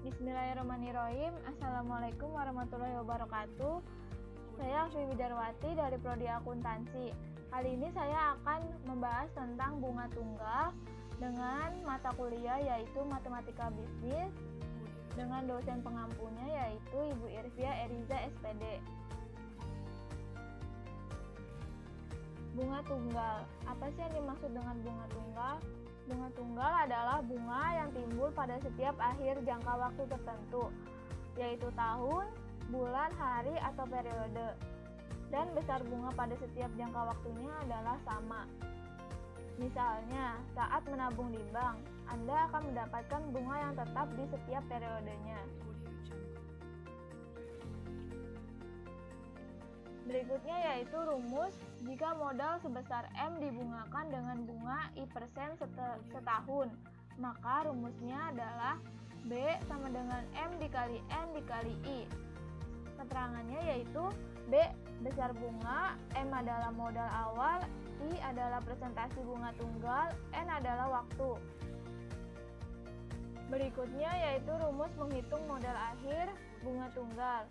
Bismillahirrahmanirrahim. Assalamualaikum warahmatullahi wabarakatuh. Saya Aswi Widarwati dari Prodi Akuntansi. Kali ini saya akan membahas tentang bunga tunggal dengan mata kuliah yaitu Matematika Bisnis dengan dosen pengampunya yaitu Ibu Irvia Eriza SPD. Bunga tunggal. Apa sih yang dimaksud dengan bunga tunggal? Bunga tunggal adalah bunga yang timbul pada setiap akhir jangka waktu tertentu, yaitu tahun, bulan, hari, atau periode. Dan besar bunga pada setiap jangka waktunya adalah sama. Misalnya, saat menabung di bank, Anda akan mendapatkan bunga yang tetap di setiap periodenya. Berikutnya yaitu rumus jika modal sebesar M dibungakan dengan bunga I% setahun, maka rumusnya adalah B sama dengan M dikali N dikali I. Keterangannya yaitu B besar bunga, M adalah modal awal, I adalah presentasi bunga tunggal, N adalah waktu. Berikutnya yaitu rumus menghitung modal akhir bunga tunggal.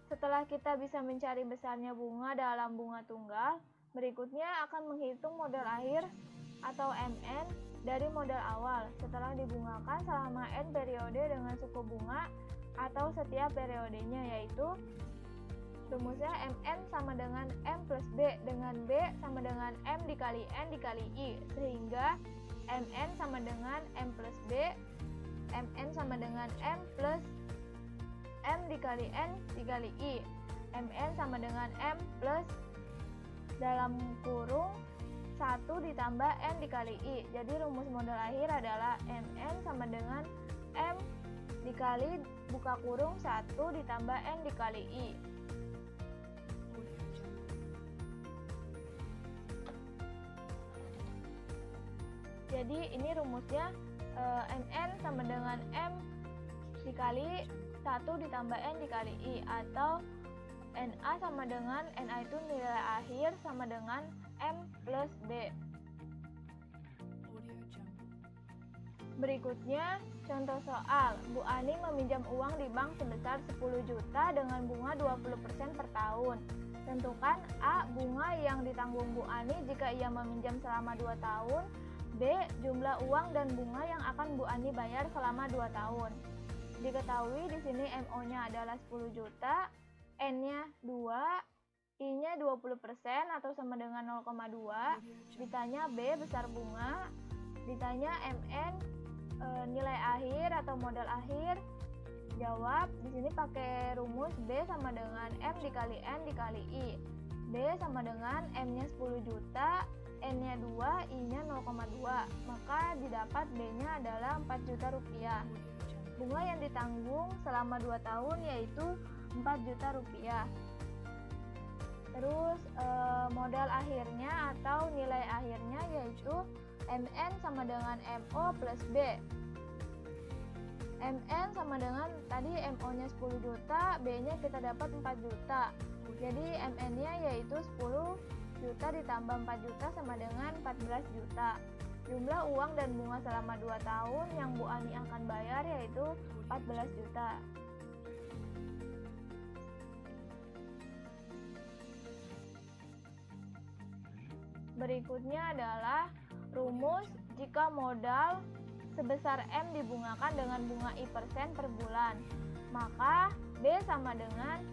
Setelah kita bisa mencari besarnya bunga dalam bunga tunggal, berikutnya akan menghitung modal akhir atau MN dari modal awal setelah dibungakan selama N periode dengan suku bunga atau setiap periodenya, yaitu rumusnya MN sama dengan M plus B dengan B sama dengan M dikali N dikali I, sehingga MN sama dengan M plus B, MN sama dengan M plus M dikali N dikali I, MN sama dengan M plus dalam kurung 1 ditambah N dikali I. Jadi rumus modal akhir adalah MN sama dengan M dikali buka kurung 1 ditambah N dikali I. Jadi ini rumusnya MN sama dengan M dikali 1 ditambah N dikali I, atau NA sama dengan NA itu nilai akhir sama dengan M plus B. Berikutnya contoh soal. Bu Ani meminjam uang di bank sebesar 10 juta dengan bunga 20% per tahun. Tentukan A. Bunga yang ditanggung Bu Ani jika ia meminjam selama 2 tahun. B. Jumlah uang dan bunga yang akan Bu Ani bayar selama 2 tahun. Diketahui di sini MO-nya adalah 10 juta, N-nya 2, I-nya 20% atau sama dengan 0,2. Ditanya B besar bunga, ditanya MN nilai akhir atau modal akhir. Jawab di sini pakai rumus B sama dengan M dikali N dikali I. B sama dengan M-nya 10 juta, N-nya 2, I-nya 0,2. Maka didapat B-nya adalah 4 juta rupiah. Bunga yang ditanggung selama 2 tahun yaitu 4 juta rupiah. Terus modal akhirnya atau nilai akhirnya yaitu MN sama dengan MO plus B. MN sama dengan tadi MO-nya 10 juta, B-nya kita dapat 4 juta. Jadi MN-nya yaitu 10 juta ditambah 4 juta sama dengan 14 juta. Jumlah uang dan bunga selama 2 tahun yang Bu Ani akan bayar yaitu 14 juta. Berikutnya adalah rumus jika modal sebesar M dibungakan dengan bunga I% per bulan. Maka B sama dengan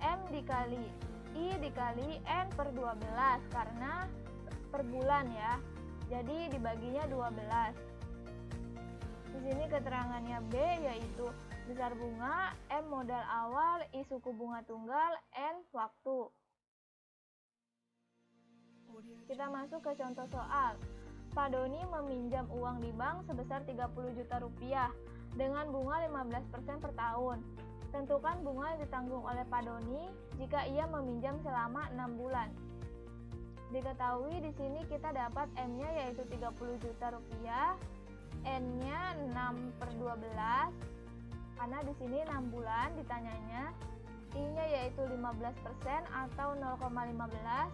M dikali I dikali N per 12 karena per bulan ya. Jadi dibaginya 12. Di sini keterangannya B yaitu besar bunga, M modal awal, I suku bunga tunggal, N waktu. Kita masuk ke contoh soal. Pak Doni meminjam uang di bank sebesar 30 juta rupiah dengan bunga 15% per tahun. Tentukan bunga yang ditanggung oleh Pak Doni jika ia meminjam selama 6 bulan. Diketahui di sini kita dapat M-nya yaitu 30 juta rupiah, N-nya 6 per 12, karena di sini 6 bulan ditanyanya, I-nya yaitu 15% atau 0,15,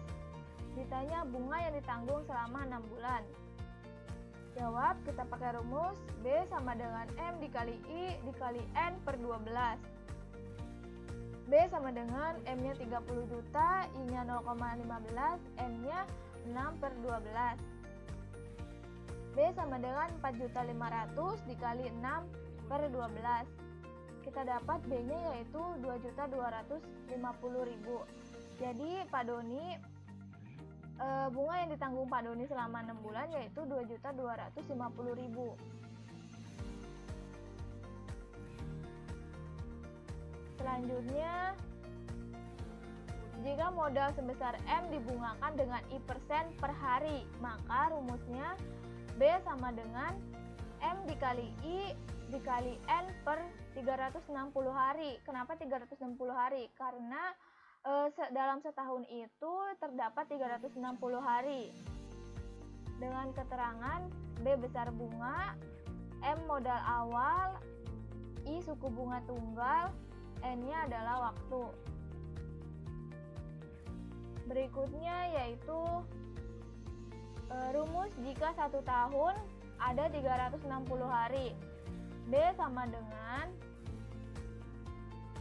ditanya bunga yang ditanggung selama 6 bulan. Jawab, kita pakai rumus B sama dengan M dikali I dikali N per 12. B sama dengan M-nya 30 juta, I-nya 0,15, N-nya 6 per 12. B sama dengan 4.500 dikali 6 per 12. Kita dapat B-nya yaitu 2.250.000. Jadi Pak Doni, bunga yang ditanggung Pak Doni selama 6 bulan yaitu 2.250.000. Selanjutnya, jika modal sebesar M dibungakan dengan I% per hari, maka rumusnya B sama dengan M dikali I dikali N per 360 hari. Kenapa 360 hari? Karena dalam setahun itu terdapat 360 hari. Dengan keterangan B besar bunga, M modal awal, I suku bunga tunggal, N-nya adalah waktu. Berikutnya yaitu rumus jika 1 tahun ada 360 hari. B sama dengan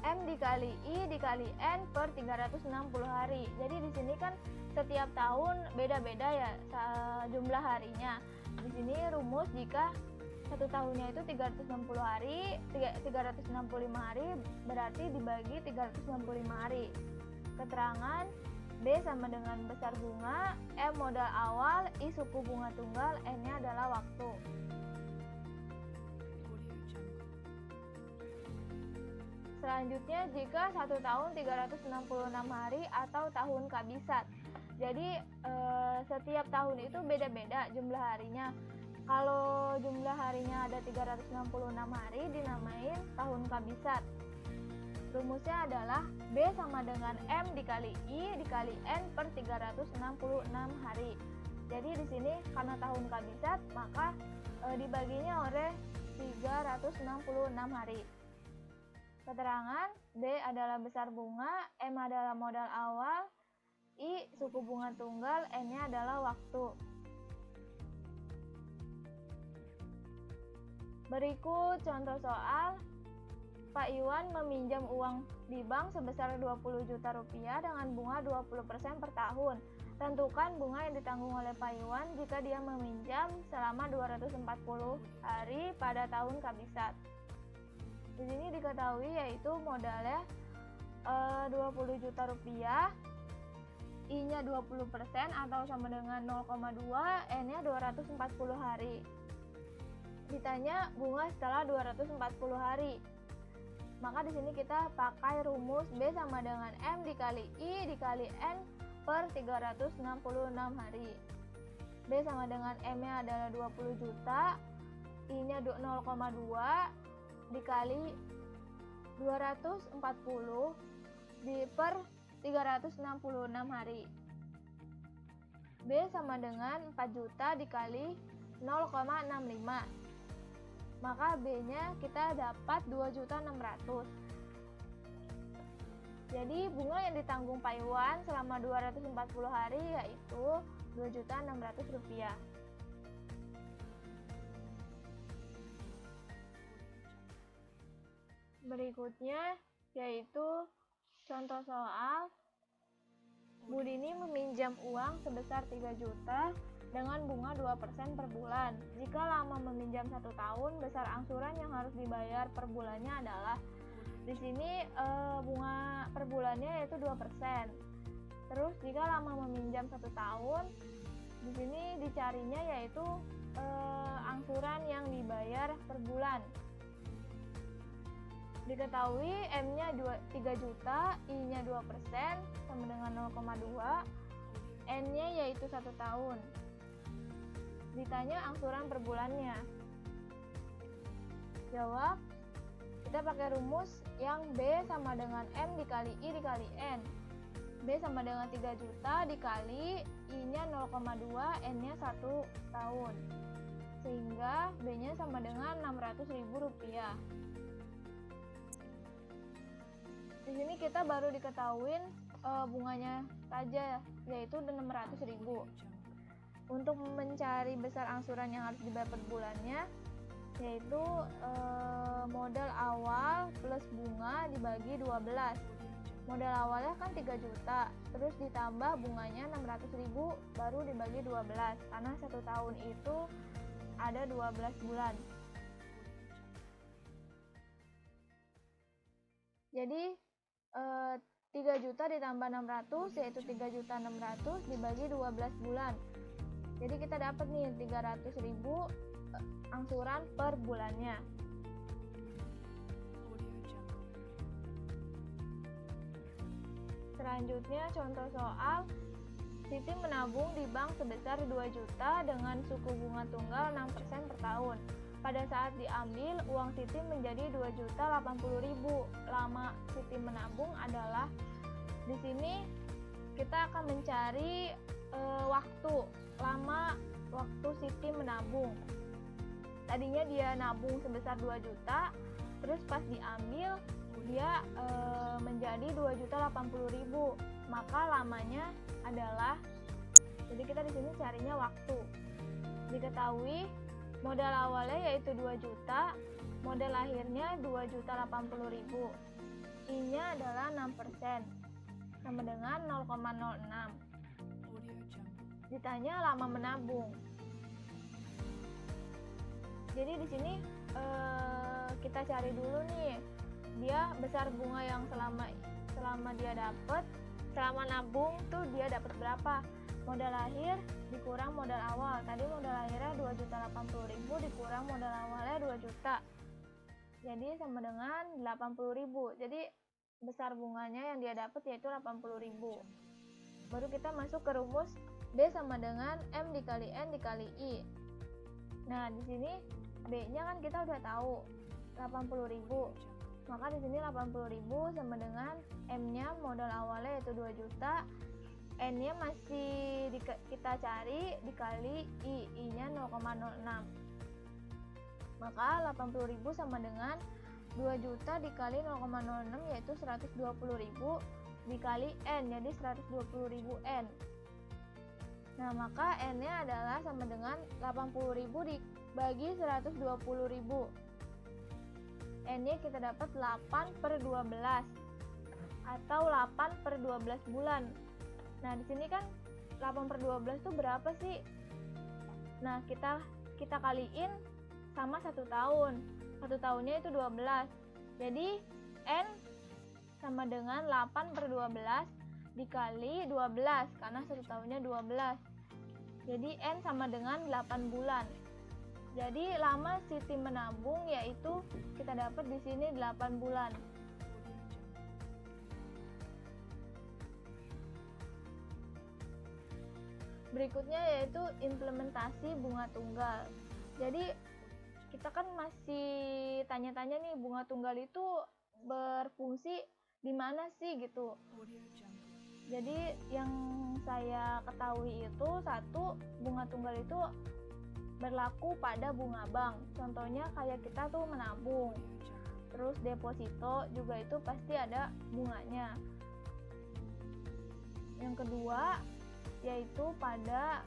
M dikali I dikali N per 360 hari. Jadi di sini kan setiap tahun beda-beda ya jumlah harinya. Di sini rumus jika 1 tahunnya itu 360 hari, 365 hari berarti dibagi 365 hari. Keterangan B sama dengan besar bunga, M modal awal, I suku bunga tunggal, N-nya adalah waktu. Selanjutnya, jika 1 tahun 366 hari atau tahun kabisat. Jadi setiap tahun itu beda-beda jumlah harinya. Kalau jumlah harinya ada 366 hari dinamain tahun kabisat. Rumusnya adalah B sama dengan M dikali I dikali N per 366 hari. Jadi di sini karena tahun kabisat maka dibaginya oleh 366 hari. Keterangan B adalah besar bunga, M adalah modal awal, I suku bunga tunggal, N-nya adalah waktu. Berikut contoh soal. Pak Iwan meminjam uang di bank sebesar 20 juta rupiah dengan bunga 20% per tahun. Tentukan bunga yang ditanggung oleh Pak Iwan jika dia meminjam selama 240 hari pada tahun kabisat. Di sini diketahui yaitu modalnya 20 juta rupiah, I-nya 20% atau sama dengan 0,2, N-nya 240 hari. Ditanya bunga setelah 240 hari. Maka di sini kita pakai rumus B sama dengan M dikali I dikali N per 366 hari. B sama dengan M-nya adalah 20 juta, I-nya 0,2 dikali 240 per 366 hari. B sama dengan 4 juta dikali 0,65. Maka B-nya kita dapat 2.600.000. Jadi bunga yang ditanggung Pak Iwan selama 240 hari yaitu 2.600.000 rupiah. Berikutnya yaitu contoh soal. Budini meminjam uang sebesar 3 juta dengan bunga 2% per bulan. Jika lama meminjam 1 tahun, besar angsuran yang harus dibayar per bulannya adalah, di sini bunga per bulannya yaitu 2%. Terus jika lama meminjam 1 tahun, di sini dicarinya yaitu angsuran yang dibayar per bulan. Diketahui M-nya 3 juta, I-nya 2% sama dengan 0,2, N-nya yaitu 1 tahun. Ditanya angsuran per bulannya. Jawab, kita pakai rumus yang B sama dengan M dikali I dikali N. B sama dengan 3 juta dikali I-nya 0,2, N-nya 1 tahun. Sehingga B-nya sama dengan 600.000 rupiah. Di sini kita baru diketahuin bunganya saja, yaitu 600.000. Untuk mencari besar angsuran yang harus dibayar per bulannya, yaitu modal awal plus bunga dibagi 12. Modal awalnya kan 3 juta, terus ditambah bunganya 600.000 baru dibagi 12, karena 1 tahun itu ada 12 bulan. Jadi 3 juta ditambah 600 yaitu 3.600.000 dibagi 12 bulan. Jadi kita dapat nih 300.000 angsuran per bulannya. Selanjutnya contoh soal, Siti menabung di bank sebesar 2 juta dengan suku bunga tunggal 6% per tahun. Pada saat diambil, uang Siti menjadi 2.080.000. Lama Siti menabung adalah, di sini kita akan mencari lama waktu Siti menabung. Tadinya dia nabung sebesar 2 juta, terus pas diambil dia menjadi 2.080.000. Maka lamanya adalah, jadi kita di sini carinya waktu. Diketahui modal awalnya yaitu 2 juta, modal akhirnya 2.080.000. I-nya adalah 6%, sama dengan 0,06. Ditanya lama menabung. Jadi di sini kita cari dulu nih, dia besar bunga yang selama dia dapat, selama nabung tuh dia dapat berapa? Modal akhir dikurang modal awal. Tadi modal akhirnya 2.080.000 dikurang modal awalnya 2 juta. Jadi sama dengan 80.000. Jadi besar bunganya yang dia dapat yaitu 80.000. Baru kita masuk ke rumus B sama dengan M dikali N dikali I. Nah, di sini B-nya kan kita udah tahu 80.000. Maka di sini 80.000 sama dengan M-nya modal awalnya yaitu 2 juta. N-nya masih kita cari dikali I. I-nya 0,06. Maka 80.000 sama dengan 2 juta dikali 0,06 yaitu 120.000 dikali N, jadi 120.000 N. Nah, maka N-nya adalah sama dengan 80.000 dibagi 120.000. N-nya kita dapat 8/12 atau 8/12 bulan. Nah, di sini kan 8/12 itu berapa sih? Nah, kita kaliin sama 1 tahun. 1 tahunnya itu 12. Jadi N sama dengan 8/12 dikali 12 karena 1 tahunnya 12. Jadi N sama dengan 8 bulan. Jadi lama Siti menabung yaitu kita dapat di sini 8 bulan. Berikutnya yaitu implementasi bunga tunggal. Jadi kita kan masih tanya-tanya nih, bunga tunggal itu berfungsi di mana sih gitu. Jadi yang saya ketahui itu, satu, bunga tunggal itu berlaku pada bunga bank. Contohnya kayak kita tuh menabung, terus deposito juga itu pasti ada bunganya. Yang kedua yaitu pada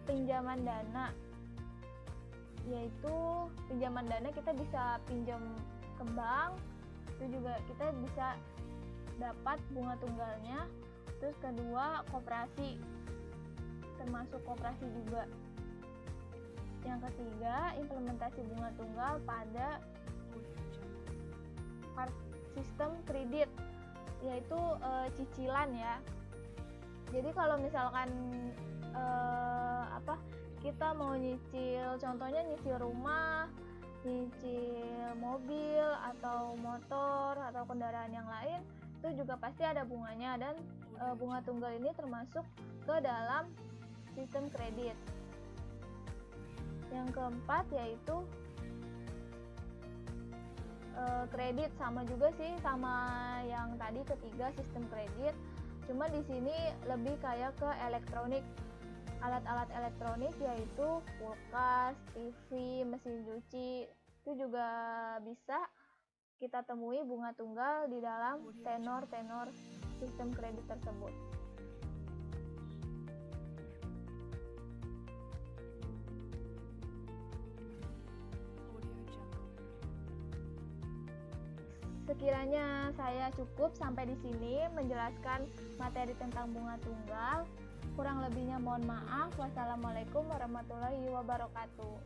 pinjaman dana, yaitu pinjaman dana kita bisa pinjam ke bank, itu juga kita bisa dapat bunga tunggalnya. Terus kedua, koperasi, termasuk koperasi juga. Yang ketiga, implementasi bunga tunggal pada sistem kredit, yaitu cicilan ya. Jadi kalau misalkan kita mau nyicil, contohnya nyicil rumah, nyicil mobil atau motor atau kendaraan yang lain, itu juga pasti ada bunganya, dan bunga tunggal ini termasuk ke dalam sistem kredit. Yang keempat yaitu kredit, sama juga sih sama yang tadi ketiga sistem kredit, cuma di sini lebih kayak ke elektronik, alat-alat elektronik yaitu kulkas, TV, mesin cuci, itu juga bisa kita temui bunga tunggal di dalam tenor-tenor sistem kredit tersebut. Sekiranya saya cukup sampai di sini menjelaskan materi tentang bunga tunggal. Kurang lebihnya mohon maaf. Wassalamualaikum warahmatullahi wabarakatuh.